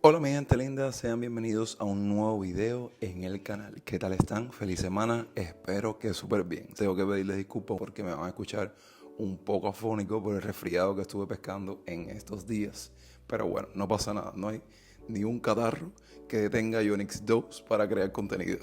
Hola mi gente linda, sean bienvenidos a un nuevo video en el canal. ¿Qué tal están? Feliz semana, espero que súper bien. Tengo que pedirles disculpas porque me van a escuchar un poco afónico por el resfriado que estuve pescando en estos días. Pero bueno, no pasa nada, no hay ni un catarro que detenga Ionix 2 para crear contenido.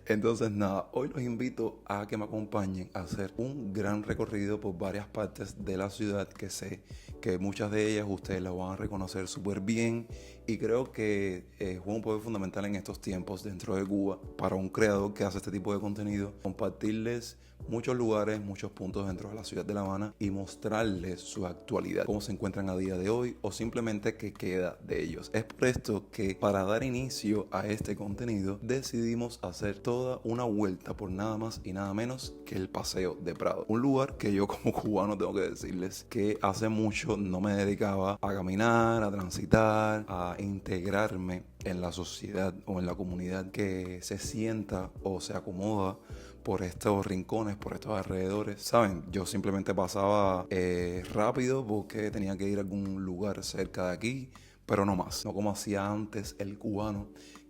Entonces nada, hoy los invito a que me acompañen a hacer un gran recorrido por varias partes de la ciudad que sé que muchas de ellas ustedes las van a reconocer súper bien y creo que juega un papel fundamental en estos tiempos dentro de Cuba para un creador que hace este tipo de contenido, compartirles muchos lugares, muchos puntos dentro de la ciudad de La Habana y mostrarles su actualidad, cómo se encuentran a día de hoy o simplemente qué queda de ellos. Es por esto que para dar inicio a este contenido decidimos hacer toda una vuelta por nada más y nada menos que el Paseo de Prado, un lugar que yo como cubano tengo que decirles que hace mucho no me dedicaba a caminar, a transitar, a integrarme en la sociedad o en la comunidad que se sienta o se acomoda por estos rincones, por estos alrededores. Saben, yo simplemente pasaba rápido porque tenía que ir a algún lugar cerca de aquí, pero no más. No como hacía antes el cubano,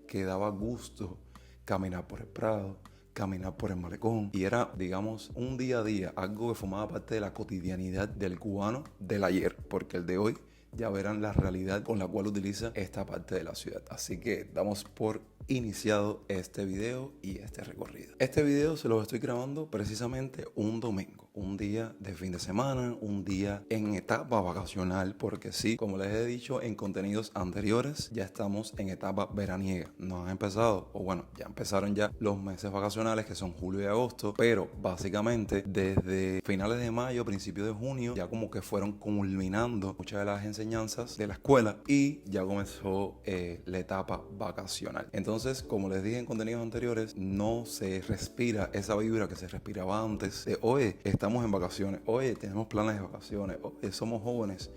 que daba gusto caminar por el Prado, caminar por el malecón. Y era, digamos, un día a día, algo que formaba parte de la cotidianidad del cubano del ayer, porque el de hoy ya verán la realidad con la cual utiliza esta parte de la ciudad. Así que damos por iniciado este video y este recorrido. Este video se lo estoy grabando precisamente un domingo, un día de fin de semana, un día en etapa vacacional, porque sí, como les he dicho en contenidos anteriores, ya estamos en etapa veraniega. No han empezado, o bueno, ya empezaron ya los meses vacacionales que son julio y agosto, pero básicamente desde finales de mayo, principios de junio, ya como que fueron culminando muchas de las enseñanzas de la escuela y ya comenzó la etapa vacacional. Entonces, como les dije en contenidos anteriores, no se respira esa vibra que se respiraba antes de, oye, estamos en vacaciones, oye, tenemos planes de vacaciones, oye, somos jóvenes,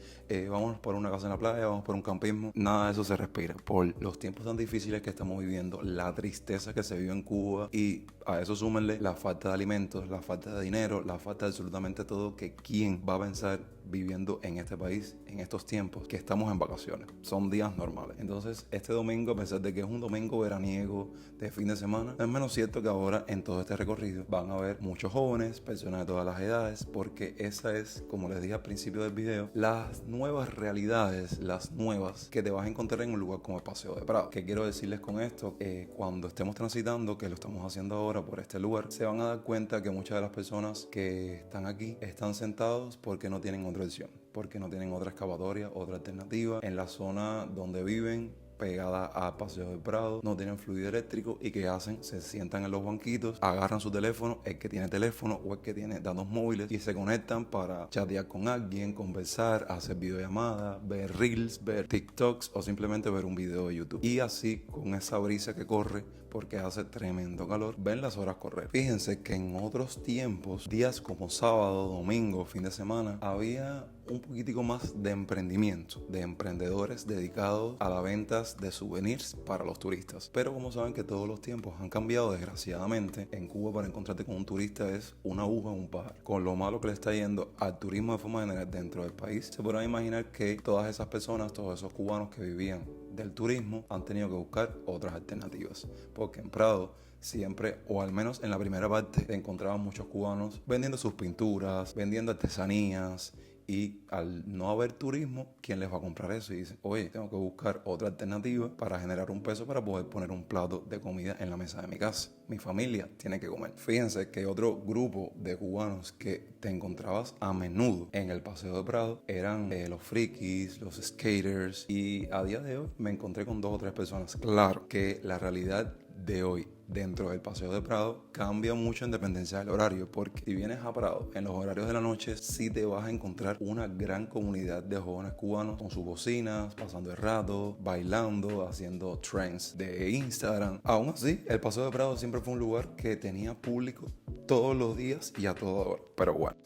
vamos por una casa en la playa, vamos por un campismo. Nada de eso se respira por los tiempos tan difíciles que estamos viviendo, la tristeza que se vive en Cuba y a eso súmenle la falta de alimentos, la falta de dinero, la falta de absolutamente todo, que quién va a pensar viviendo en este país, en estos tiempos, que estamos en vacaciones. Son días normales. Entonces, este domingo, a pesar de que es un domingo veraniego de fin de semana, es menos cierto que ahora en todo este recorrido van a ver muchos jóvenes, personas de todas las edades, porque esa es, como les dije al principio del video, las nuevas realidades, las nuevas que te vas a encontrar en un lugar como el Paseo de Prado. ¿Qué quiero decirles con esto? Cuando estemos transitando, que lo estamos haciendo ahora por este lugar, se van a dar cuenta que muchas de las personas que están aquí están sentados porque no tienen otra opción, porque no tienen otra excavatoria, otra alternativa. En la zona donde viven, pegada a Paseo del Prado, no tienen fluido eléctrico y ¿qué hacen? Se sientan en los banquitos, agarran su teléfono, el que tiene teléfono o el que tiene datos móviles y se conectan para chatear con alguien, conversar, hacer videollamadas, ver reels, ver TikToks o simplemente ver un video de YouTube. Y así, con esa brisa que corre, porque hace tremendo calor, ven las horas correr. Fíjense que en otros tiempos, días como sábado, domingo, fin de semana, había un poquitico más de emprendimiento, de emprendedores dedicados a la venta de souvenirs para los turistas. Pero como saben que todos los tiempos han cambiado, desgraciadamente, en Cuba para encontrarte con un turista es una aguja en un pajar. Con lo malo que le está yendo al turismo de forma general dentro del país, se podrán imaginar que todas esas personas, todos esos cubanos que vivían del turismo han tenido que buscar otras alternativas, porque en Prado siempre, o al menos en la primera parte, encontraban muchos cubanos vendiendo sus pinturas, vendiendo artesanías. Y al no haber turismo, ¿quién les va a comprar eso? Y dicen, oye, tengo que buscar otra alternativa para generar un peso para poder poner un plato de comida en la mesa de mi casa. Mi familia tiene que comer. Fíjense que otro grupo de cubanos que te encontrabas a menudo en el Paseo de Prado eran los frikis, los skaters. Y a día de hoy me encontré con 2 o 3 personas. Claro que la realidad de hoy dentro del Paseo de Prado cambia mucho en dependencia del horario, porque si vienes a Prado en los horarios de la noche sí te vas a encontrar una gran comunidad de jóvenes cubanos con sus bocinas, pasando el rato, bailando, haciendo trends de Instagram. Aún así, el Paseo de Prado siempre fue un lugar que tenía público todos los días y a toda hora. Pero bueno,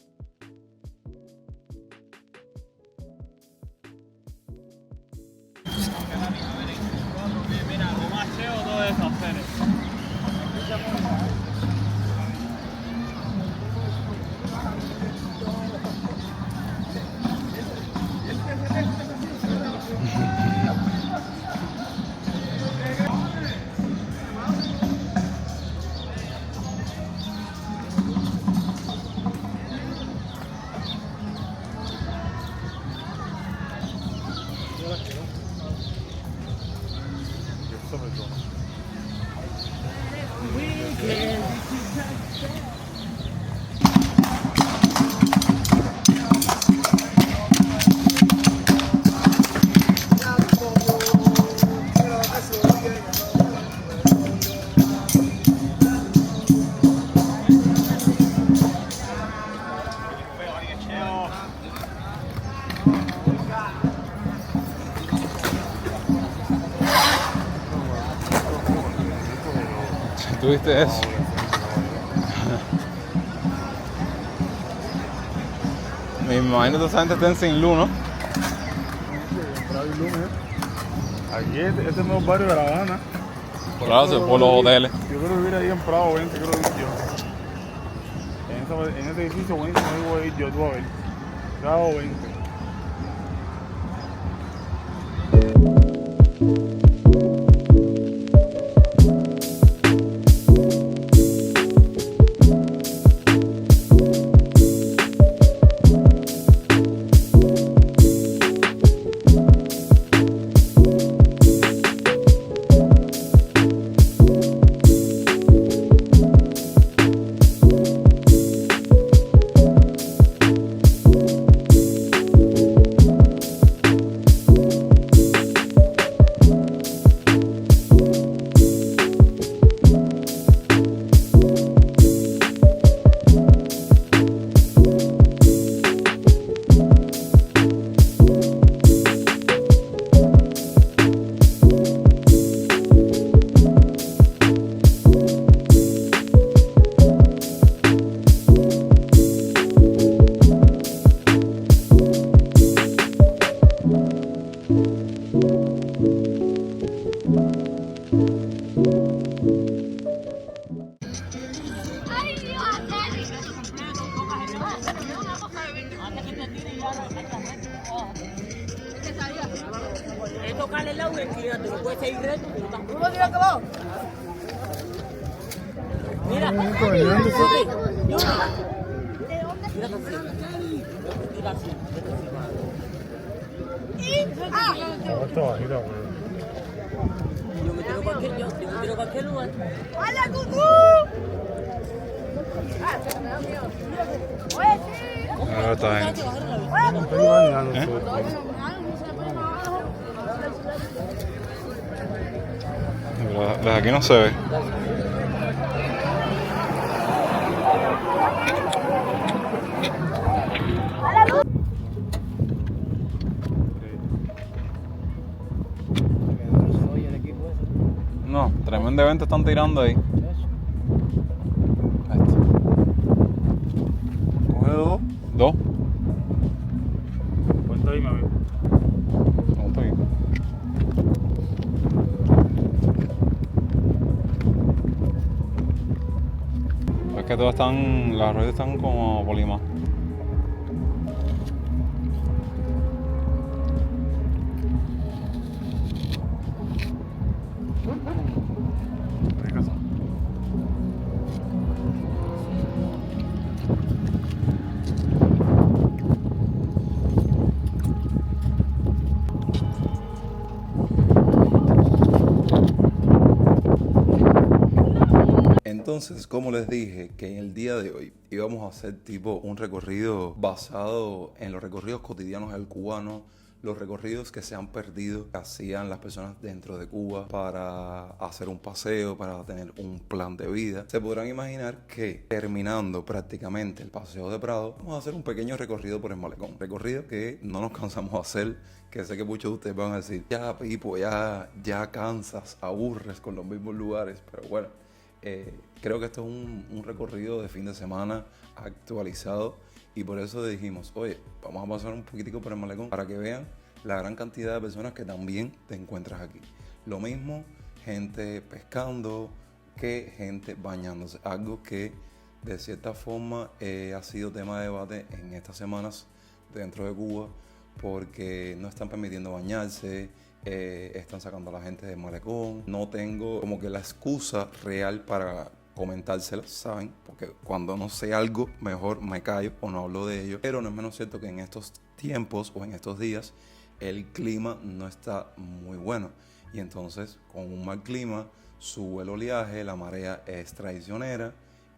mira, lo más feo todo es hacer. 15 personas. ¿Tuviste eso? Me imagino que esa gente está en Sin Luz, ¿no? Aquí este es el nuevo barrio de La Habana. Claro, por los hoteles. Yo quiero vivir ahí en Prado 20, quiero vivir yo. En ese edificio buenísimo ahí voy a ir yo, tú a ver. Prado 20. Es tocarle el lado y inclinarte, no puedes seguir recto. Mira, mira así. Está bajita, güey. Yo me tiro cualquier lugar. ¡Hola, Cucú! Esta gente. Estoy bañando, ¿Eh? Desde aquí no se ve. No, tremendo evento están tirando ahí. Coge dos. Dos. Cuenta ahí, mi amigo. No, estoy aquí. Es que todas están, las redes están como polimas. Entonces, como les dije, que en el día de hoy íbamos a hacer tipo un recorrido basado en los recorridos cotidianos del cubano, los recorridos que se han perdido, que hacían las personas dentro de Cuba para hacer un paseo, para tener un plan de vida. Se podrán imaginar que terminando prácticamente el paseo de Prado, vamos a hacer un pequeño recorrido por el malecón. Recorrido que no nos cansamos de hacer, que sé que muchos de ustedes van a decir, ya Pipo, ya cansas, aburres con los mismos lugares, pero bueno. Creo que esto es un recorrido de fin de semana actualizado y por eso dijimos, oye, vamos a pasar un poquitico por el malecón para que vean la gran cantidad de personas que también te encuentras aquí. Lo mismo, gente pescando que gente bañándose, algo que de cierta forma ha sido tema de debate en estas semanas dentro de Cuba porque no están permitiendo bañarse. Están sacando a la gente del malecón. No tengo como que la excusa real para comentárselas, ¿saben? Porque cuando no sé algo, mejor me callo o no hablo de ello. Pero no es menos cierto que en estos tiempos o en estos días el clima no está muy bueno. y entonces con un mal clima sube el oleaje, la marea es traicionera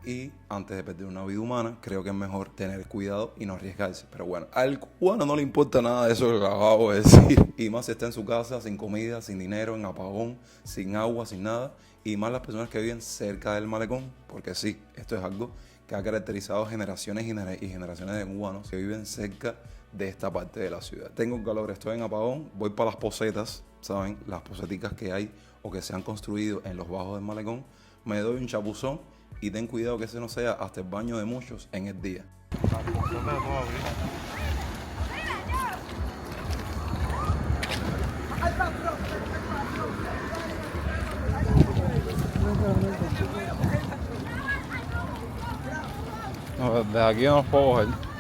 y antes de perder una vida humana creo que es mejor tener cuidado y no arriesgarse. Pero bueno, al cubano no le importa nada de eso que acabo de decir, y más si está en su casa sin comida, sin dinero, en apagón, sin agua, sin nada, y más las personas que viven cerca del malecón, porque sí, esto es algo que ha caracterizado generaciones y generaciones de cubanos que viven cerca de esta parte de la ciudad. Tengo calor, estoy en apagón, voy para las posetas, ¿saben? Las poseticas que hay o que se han construido en los bajos del malecón, me doy un chapuzón y ten cuidado que ese no sea hasta el baño de muchos en el día. No, desde aquí no nos puedo coger.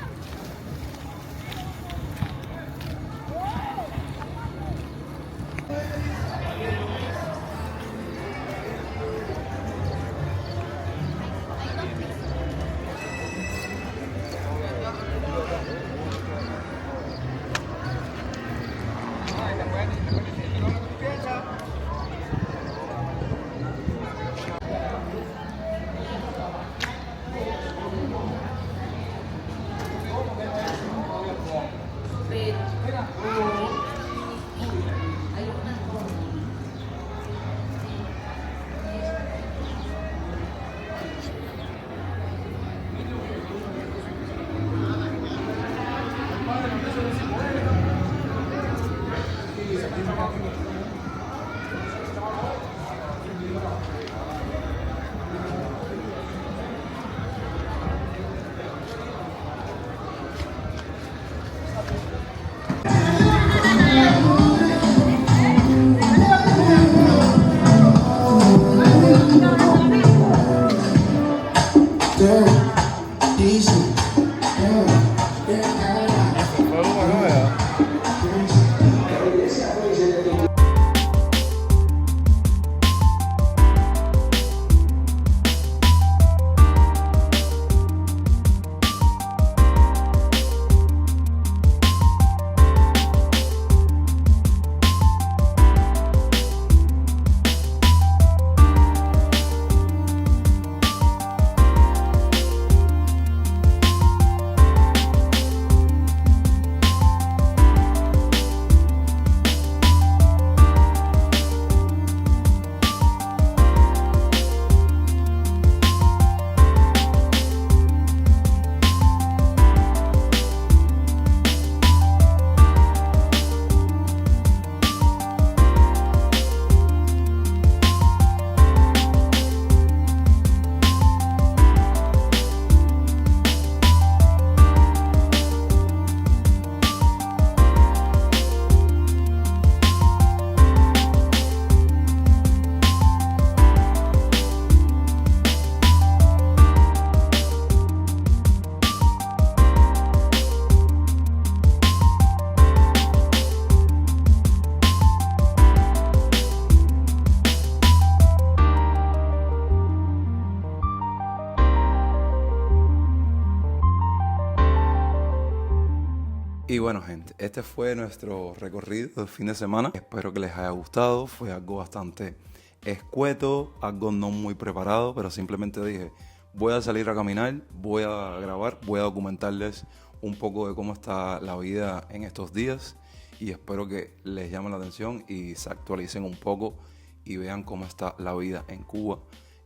Y bueno, gente, este fue nuestro recorrido de fin de semana. Espero que les haya gustado. Fue algo bastante escueto, algo no muy preparado, pero simplemente dije, voy a salir a caminar, voy a grabar, voy a documentarles un poco de cómo está la vida en estos días y espero que les llame la atención y se actualicen un poco y vean cómo está la vida en Cuba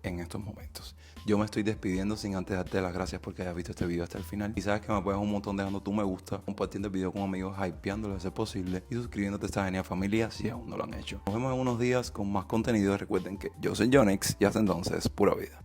en estos momentos. Yo me estoy despidiendo sin antes darte las gracias porque hayas visto este video hasta el final. Y sabes que me apoyas un montón dejando tu me gusta, compartiendo el video con amigos, hypeándolo a ser posible y suscribiéndote a esta genial familia si aún no lo han hecho. Nos vemos en unos días con más contenido. Recuerden que yo soy Yonex y hasta entonces, pura vida.